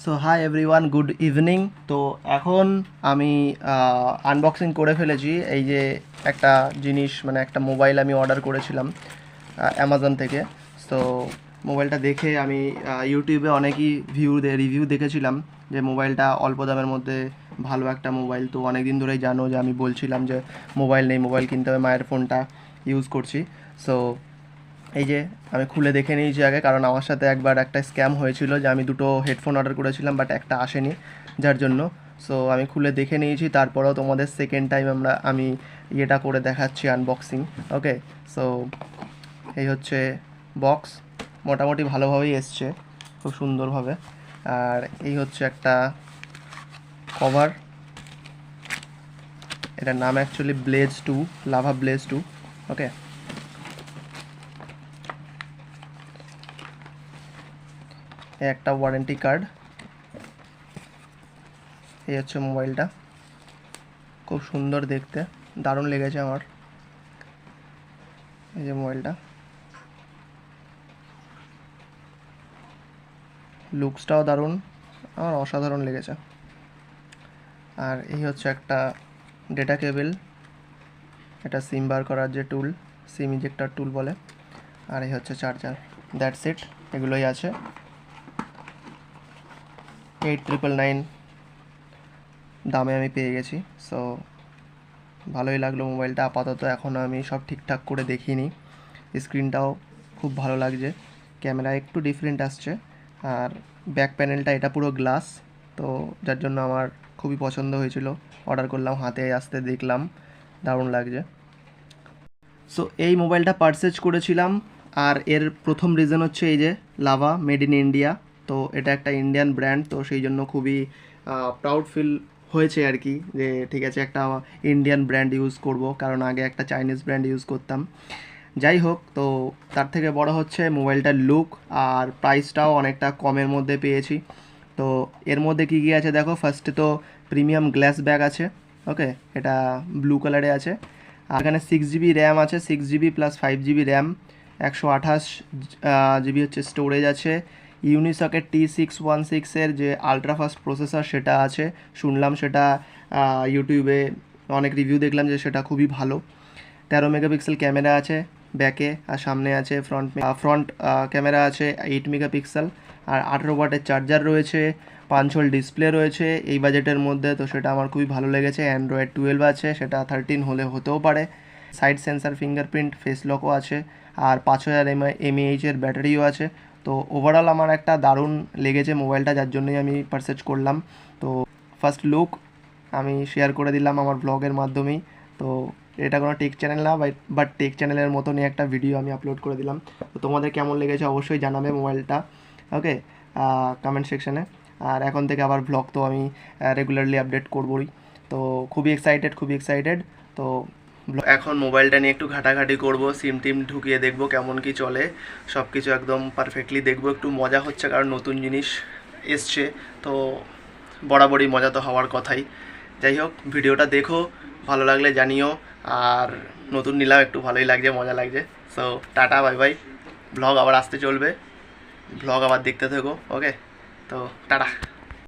So hi everyone, good evening. তো এখন আমি আনবক্সিং করে ফেলেছি। এই যে একটা জিনিস, মানে একটা মোবাইল আমি অর্ডার করেছিলাম অ্যামাজন থেকে। সো মোবাইলটা দেখে আমি ইউটিউবে অনেকই রিভিউ দেখেছিলাম যে মোবাইলটা অল্প দামের মধ্যে ভালো একটা মোবাইল। তো অনেক দিন ধরেই জানো যে আমি বলছিলাম যে মোবাইল নেই, মোবাইল কিনতে হবে, মায়ের ফোনটা ইউজ করছি। সো এই যে আমি খুলে দেখে নিয়েছি আগে, কারণ আমার সাথে একবার একটা স্ক্যাম হয়েছিল যে আমি দুটো হেডফোন অর্ডার করেছিলাম বাট একটা আসেনি, যার জন্য। সো আমি খুলে দেখে নিয়েছি, তারপরেও তোমাদের সেকেন্ড টাইম আমি ইয়েটা করে দেখাচ্ছি, আনবক্সিং। ওকে, সো এই হচ্ছে বক্স। মোটামুটি ভালোভাবেই এসছে, খুব সুন্দরভাবে। আর এই হচ্ছে একটা কভার। এটার নাম অ্যাকচুয়ালি ব্লেজ 2, লাভা ব্লেজ 2। ওকে, একটা ওয়ারেন্টি কার্ড। এই হচ্ছে মোবাইলটা, খুব সুন্দর দেখতে, দারুণ লেগেছে আমার এই যে মোবাইলটা। লুকসটাও দারুণ, আমার অসাধারণ লেগেছে। আর এই হচ্ছে একটা ডেটা কেবল, এটা সিম বার করার যে টুল, সিম ইজেক্টার টুল বলে। আর এই হচ্ছে চার্জার। দ্যাটস ইট, এগুলোই আছে। 8999 দামে আমি পেয়ে গেছি। সো ভালোই লাগলো মোবাইলটা। আপাতত এখনও আমি সব ঠিকঠাক করে দেখিনি। স্ক্রিনটাও খুব ভালো লাগছে, ক্যামেরা একটু ডিফারেন্ট আসছে। আর ব্যাক প্যানেলটা এটা পুরো গ্লাস, তো যার জন্য আমার খুবই পছন্দ হয়েছিল। অর্ডার করলাম, হাতে আসতে দেখলাম, দারুণ লাগছে। সো এই মোবাইলটা পারচেজ করেছিলাম। আর এর প্রথম রিজন হচ্ছে এই যে লাভা, মেড ইন ইন্ডিয়া। তো এটা একটা ইন্ডিয়ান ব্র্যান্ড, তো সেই জন্য খুবই প্রাউড ফিল হয়েছে আর কি, যে ঠিক আছে একটা ইন্ডিয়ান ব্র্যান্ড ইউজ করব, কারণ আগে একটা চাইনিজ ব্র্যান্ড ইউজ করতাম। যাই হোক, তো তার থেকে বড় হচ্ছে মোবাইলটার লুক, আর প্রাইসটাও অনেকটা কমের মধ্যে পেয়েছি। তো এর মধ্যে কী কী আছে দেখো। ফার্স্টে তো প্রিমিয়াম গ্লাস ব্যাগ আছে। ওকে, এটা ব্লু কালারে আছে। আর এখানে 6 জিবি র্যাম আছে, 6 GB plus 5 GB RAM, 128 GB হচ্ছে স্টোরেজ আছে। ইউনিসকের T616-এর যে আলট্রা ফাস্ট প্রসেসর সেটা আছে, শুনলাম সেটা ইউটিউবে অনেক রিভিউ দেখলাম যে সেটা খুবই ভালো। 13 মেগাপিক্সেল ক্যামেরা আছে ব্যাকে, আর সামনে আছে ফ্রন্ট ক্যামেরা আছে 8 মেগাপিক্সেল। আর 18 ওয়াটের চার্জার রয়েছে, 5 হোল ডিসপ্লে রয়েছে এই বাজেটের মধ্যে, তো সেটা আমার খুবই ভালো লেগেছে। অ্যান্ড্রয়েড 12 আছে, সেটা 13 হলে হতেও পারে। সাইড সেন্সার, ফিঙ্গারপ্রিন্ট, ফেস লকও আছে। আর 5000 mAh-এর ব্যাটারিও আছে। তো ওভারঅল আমার একটা দারুণ লেগেছে মোবাইলটা, যার জন্যই আমি পারচেজ করলাম। তো ফার্স্ট লুক আমি শেয়ার করে দিলাম আমার ব্লগের মাধ্যমেই। তো এটা কোনো টেক চ্যানেল না, বাট টেক চ্যানেলের মতনই একটা ভিডিও আমি আপলোড করে দিলাম। তো তোমাদের কেমন লেগেছে অবশ্যই জানাবে মোবাইলটা। ওকে, কমেন্ট সেকশানে। আর এখন থেকে আবার ব্লগ তো আমি রেগুলারলি আপডেট করবই। তো খুবই এক্সাইটেড। তো এখন মোবাইলটা নিয়ে একটু ঘাটাঘাটি করব, সিম টিম ঢুকিয়ে দেখব কেমন কি চলে, সব কিছু একদম পারফেক্টলি দেখব। একটু মজা হচ্ছে, কারণ নতুন জিনিস এসছে, তো বরাবরই মজা তো হওয়ার কথাই। যাই হোক, ভিডিওটা দেখো, ভালো লাগলে জানিও। আর নতুন নিলাম, একটু ভালোই লাগছে, মজা লাগছে। So tata, bye bye. Blog আবার আসতে চলবে, ব্লগ আবার দেখতে থাকো। ওকে, তো টাটা।